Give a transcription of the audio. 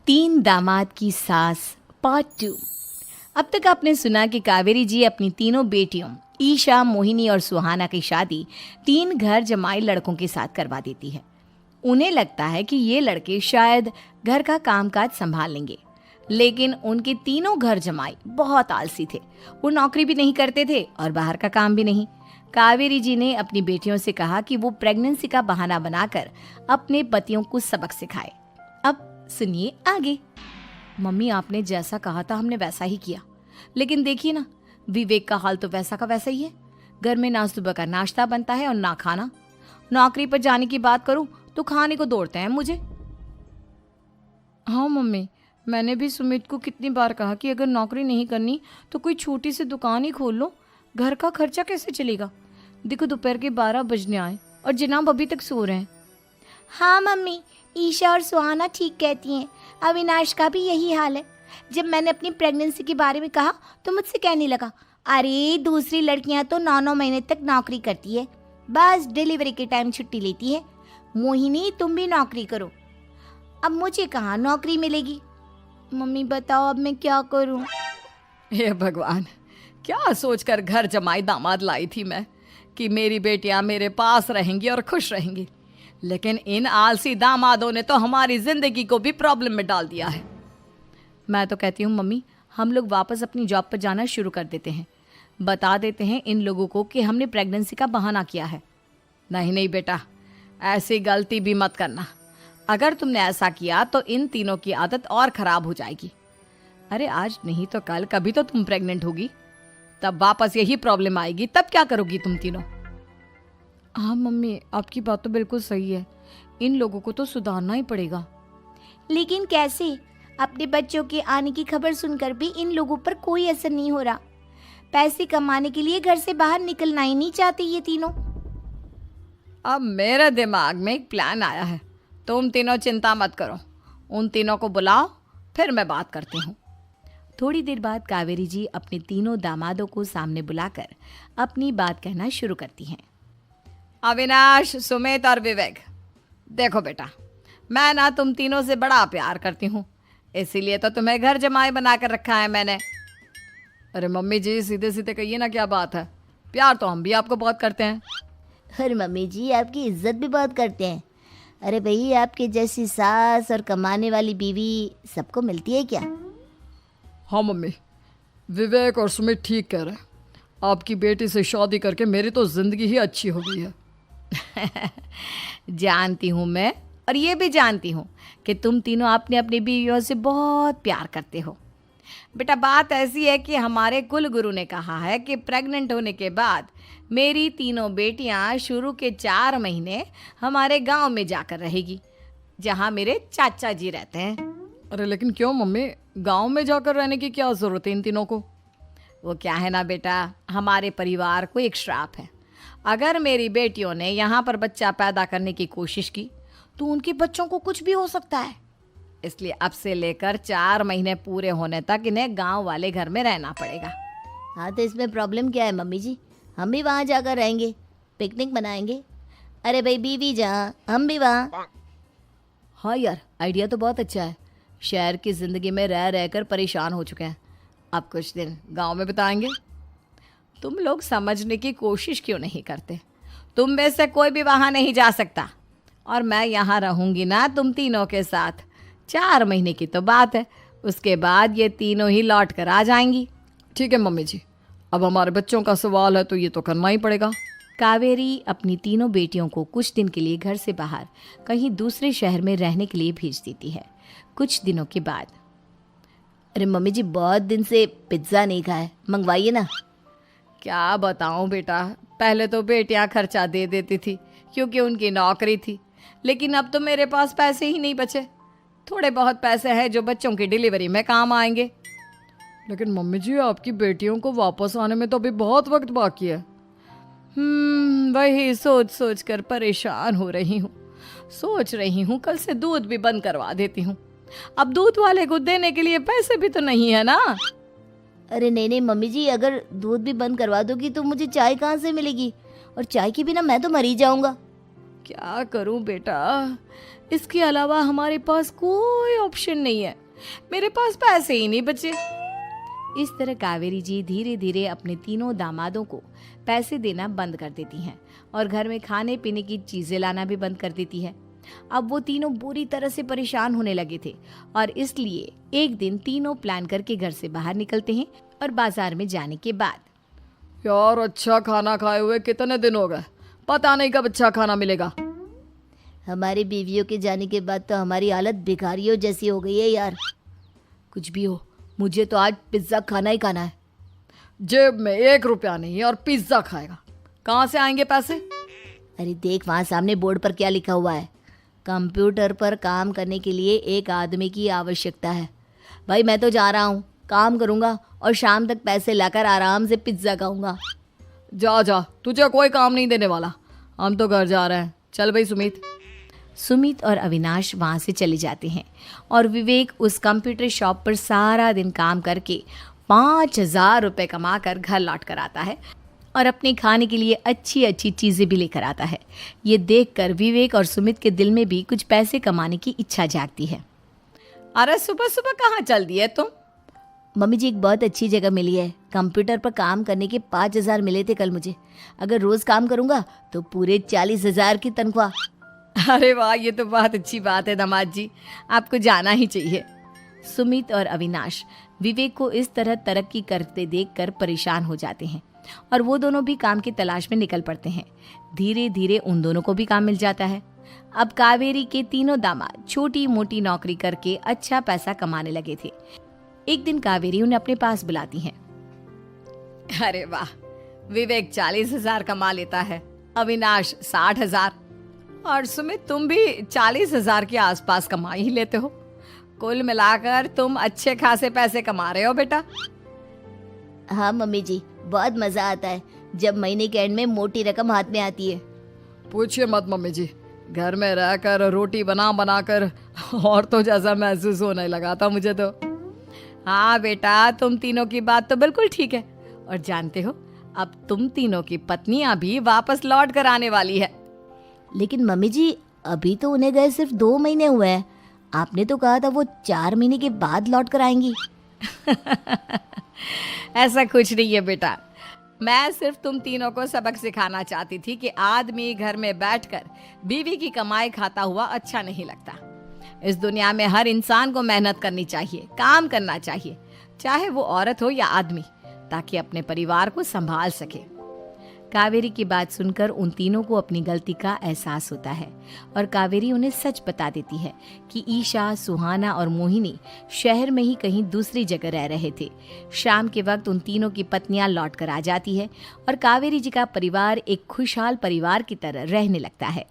तीन दामाद की सास पार्ट 2। अब तक आपने सुना कि कावेरी जी अपनी तीनों बेटियों ईशा, मोहिनी और सुहाना की शादी तीन घर जमाई लड़कों के साथ करवा देती है। उन्हें लगता है कि ये लड़के शायद घर का कामकाज संभाल लेंगे, लेकिन उनके तीनों घर जमाई बहुत आलसी थे। वो नौकरी भी नहीं करते थे और बाहर का काम भी नहीं। कावेरी जी ने अपनी बेटियों से कहा कि वो प्रेगनेंसी का बहाना बनाकर अपने पतियों को सबक सिखाए। अब सुनिए आगे। मम्मी, आपने जैसा कहा था हमने वैसा ही किया, लेकिन देखिए ना, विवेक का हाल तो वैसा का वैसा ही है। घर में ना सुबह का नाश्ता बनता है और ना खाना। नौकरी पर जाने की बात करूं तो खाने को दौड़ते हैं मुझे। हाँ मम्मी, मैंने भी सुमित को कितनी बार कहा कि अगर नौकरी नहीं करनी तो कोई छोटी सी दुकान ही खोल लो, घर का खर्चा कैसे चलेगा। देखो दोपहर के 12 बजने आए और जनाब अभी तक सो रहे हैं। हाँ मम्मी, ईशा और सुहाना ठीक कहती हैं। अविनाश का भी यही हाल है। जब मैंने अपनी प्रेगनेंसी के बारे में कहा तो मुझसे कहने लगा, अरे दूसरी लड़कियां तो 9-9 महीने तक नौकरी करती है, बस डिलीवरी के टाइम छुट्टी लेती है। मोहिनी, तुम भी नौकरी करो। अब मुझे कहाँ नौकरी मिलेगी। मम्मी बताओ अब मैं क्या करूँ। हे भगवान, क्या सोचकर घर जमाई दामाद लाई थी मैं कि मेरी बेटियां मेरे पास रहेंगी और खुश रहेंगी, लेकिन इन आलसी दामादों ने तो हमारी जिंदगी को भी प्रॉब्लम में डाल दिया है। मैं तो कहती हूँ मम्मी, हम लोग वापस अपनी जॉब पर जाना शुरू कर देते हैं। बता देते हैं इन लोगों को कि हमने प्रेगनेंसी का बहाना किया है। नहीं नहीं बेटा, ऐसी गलती भी मत करना। अगर तुमने ऐसा किया तो इन तीनों की आदत और ख़राब हो जाएगी। अरे आज नहीं तो कल कभी तो तुम प्रेग्नेंट होगी, तब वापस यही प्रॉब्लम आएगी। तब क्या करोगी तुम तीनों। हाँ मम्मी, आपकी बात तो बिल्कुल सही है। इन लोगों को तो सुधारना ही पड़ेगा। लेकिन कैसे? अपने बच्चों के आने की खबर सुनकर भी इन लोगों पर कोई असर नहीं हो रहा। पैसे कमाने के लिए घर से बाहर निकलना ही नहीं चाहते ये तीनों। अब मेरे दिमाग में एक प्लान आया है। तुम तीनों चिंता मत करो, उन तीनों को बुलाओ, फिर मैं बात करती हूँ। थोड़ी देर बाद कावेरी जी अपने तीनों दामादों को सामने बुलाकर अपनी बात कहना शुरू करती हैं। अविनाश, सुमित और विवेक, देखो बेटा, मैं ना तुम तीनों से बड़ा प्यार करती हूँ, इसीलिए तो तुम्हें घर जमाई बना कर रखा है मैंने। अरे मम्मी जी, सीधे सीधे कहिए ना, क्या बात है। प्यार तो हम भी आपको बहुत करते हैं। अरे मम्मी जी, आपकी इज्जत भी बहुत करते हैं। अरे भाई, आपके जैसी सास और कमाने वाली बीवी सबको मिलती है क्या? हाँ मम्मी, विवेक और सुमित ठीक कह रहे हैं। आपकी बेटी से शादी करके मेरी तो ज़िंदगी ही अच्छी हो गई है। जानती हूँ मैं, और ये भी जानती हूँ कि तुम तीनों अपने अपनी बीवियों से बहुत प्यार करते हो। बेटा, बात ऐसी है कि हमारे कुल गुरु ने कहा है कि प्रेग्नेंट होने के बाद मेरी तीनों बेटियां शुरू के 4 महीने हमारे गांव में जाकर रहेगी, जहां मेरे चाचा जी रहते हैं। अरे लेकिन क्यों मम्मी, गांव में जाकर रहने की क्या ज़रूरत है इन तीनों को। वो क्या है ना बेटा, हमारे परिवार को एक श्राप है। अगर मेरी बेटियों ने यहाँ पर बच्चा पैदा करने की कोशिश की तो उनके बच्चों को कुछ भी हो सकता है। इसलिए अब से लेकर 4 महीने पूरे होने तक इन्हें गांव वाले घर में रहना पड़ेगा। हाँ तो इसमें प्रॉब्लम क्या है मम्मी जी? हम भी वहाँ जाकर रहेंगे, पिकनिक मनाएंगे। अरे भाई, बीवी जहाँ हम भी वहाँ। हाँ यार, आइडिया तो बहुत अच्छा है। शहर की ज़िंदगी में रह रहकर परेशान हो चुके हैं, अब कुछ दिन गांव में बिताएंगे। तुम लोग समझने की कोशिश क्यों नहीं करते। तुम में से कोई भी वहाँ नहीं जा सकता, और मैं यहाँ रहूँगी ना तुम तीनों के साथ। 4 महीने की तो बात है, उसके बाद ये तीनों ही लौट कर आ जाएंगी। ठीक है मम्मी जी, अब हमारे बच्चों का सवाल है तो ये तो करना ही पड़ेगा। कावेरी अपनी तीनों बेटियों को कुछ दिन के लिए घर से बाहर कहीं दूसरे शहर में रहने के लिए भेज देती है। कुछ दिनों के बाद, अरे मम्मी जी, बहुत दिन से पिज्ज़ा नहीं खाया, मंगवाइए ना। क्या बताऊं बेटा, पहले तो बेटियां खर्चा दे देती थी क्योंकि उनकी नौकरी थी, लेकिन अब तो मेरे पास पैसे ही नहीं बचे। थोड़े बहुत पैसे हैं जो बच्चों की डिलीवरी में काम आएंगे। लेकिन मम्मी जी, आपकी बेटियों को वापस आने में तो अभी बहुत वक्त बाकी है। वही सोच सोच कर परेशान हो रही हूँ। सोच रही हूँ कल से दूध भी बंद करवा देती हूँ। अब दूध वाले को देने के लिए पैसे भी तो नहीं है ना। अरे नहीं नहीं मम्मी जी, अगर दूध भी बंद करवा दोगी तो मुझे चाय कहाँ से मिलेगी, और चाय के बिना मैं तो मर ही जाऊंगा। क्या करूं बेटा, इसके अलावा हमारे पास कोई ऑप्शन नहीं है, मेरे पास पैसे ही नहीं बचे। इस तरह कावेरी जी धीरे धीरे अपने तीनों दामादों को पैसे देना बंद कर देती हैं और घर में खाने पीने की चीजें लाना भी बंद कर देती है। अब वो तीनों बुरी तरह से परेशान होने लगे थे और इसलिए एक दिन तीनों प्लान करके घर से बाहर निकलते हैं और बाजार में जाने के बाद यार अच्छा खाना खाए हुए कितने दिन हो गए, पता नहीं कब अच्छा खाना मिलेगा। हमारी बीवियों के जाने के बाद तो हमारी हालत भिखारियों जैसी हो गई है यार। कुछ भी हो, मुझे तो आज पिज्ज़ा खाना ही खाना है। जेब में 1 रुपया नहीं और पिज्जा खाएगा, कहाँ से आएंगे पैसे? अरे देख वहाँ सामने बोर्ड पर क्या लिखा हुआ है, कंप्यूटर पर काम करने के लिए एक आदमी की आवश्यकता है। भाई मैं तो जा रहा हूँ, काम करूँगा और शाम तक पैसे लाकर आराम से पिज्ज़ा खाऊंगा। जा जा, तुझे कोई काम नहीं देने वाला, हम तो घर जा रहे हैं। चल भाई सुमित। सुमित और अविनाश वहाँ से चले जाते हैं और विवेक उस कंप्यूटर शॉप पर सारा दिन काम करके 5,000 रुपये कमा कर घर लौट कर आता है और अपने खाने के लिए अच्छी अच्छी चीज़ें भी लेकर आता है। ये देखकर विवेक और सुमित के दिल में भी कुछ पैसे कमाने की इच्छा जागती है। अरे सुबह सुबह कहाँ चल दिए तुम? मम्मी जी एक बहुत अच्छी जगह मिली है, कंप्यूटर पर काम करने के 5,000 मिले थे कल मुझे। अगर रोज़ काम करूँगा तो पूरे 40,000 की तनख्वाह। अरे वाह, ये तो बहुत अच्छी बात है दामाद जी, आपको जाना ही चाहिए। सुमित और अविनाश विवेक को इस तरह तरक्की करते देखकर परेशान हो जाते हैं और वो दोनों भी काम की तलाश में निकल पड़ते हैं। धीरे धीरे उन दोनों को भी काम मिल जाता है। अब कावेरी के तीनों दामाद छोटी मोटी नौकरी करके अच्छा पैसा कमाने लगे थे। एक दिन कावेरी उन्हें अपने पास बुलाती हैं। अरे वाह, विवेक 40,000 कमा लेता है, अविनाश 60,000 और सुमित तुम भी 40,000 के आसपास कमा ही लेते हो। कुल मिलाकर तुम अच्छे खासे पैसे कमा रहे हो बेटा। हाँ मम्मी जी, बहुत मज़ा आता है जब महीने के एंड में मोटी रकम हाथ में आती है। पूछिए मत मम्मी जी, घर में रहकर रोटी बना बना कर और तो जैसा महसूस होने लगा था मुझे तो। हाँ बेटा, तुम तीनों की बात तो बिल्कुल ठीक है और जानते हो अब तुम तीनों की पत्नियां भी वापस लौट कर आने वाली है। लेकिन मम्मी जी अभी तो उन्हें गए सिर्फ 2 महीने हुए हैं, आपने तो कहा था वो 4 महीने के बाद लौट कर आएंगी। ऐसा कुछ नहीं है बेटा, मैं सिर्फ तुम तीनों को सबक सिखाना चाहती थी कि आदमी घर में बैठकर बीवी की कमाई खाता हुआ अच्छा नहीं लगता। इस दुनिया में हर इंसान को मेहनत करनी चाहिए, काम करना चाहिए, चाहे वो औरत हो या आदमी, ताकि अपने परिवार को संभाल सके। कावेरी की बात सुनकर उन तीनों को अपनी गलती का एहसास होता है और कावेरी उन्हें सच बता देती है कि ईशा, सुहाना और मोहिनी शहर में ही कहीं दूसरी जगह रह रहे थे। शाम के वक्त उन तीनों की पत्नियां लौट कर आ जाती है और कावेरी जी का परिवार एक खुशहाल परिवार की तरह रहने लगता है।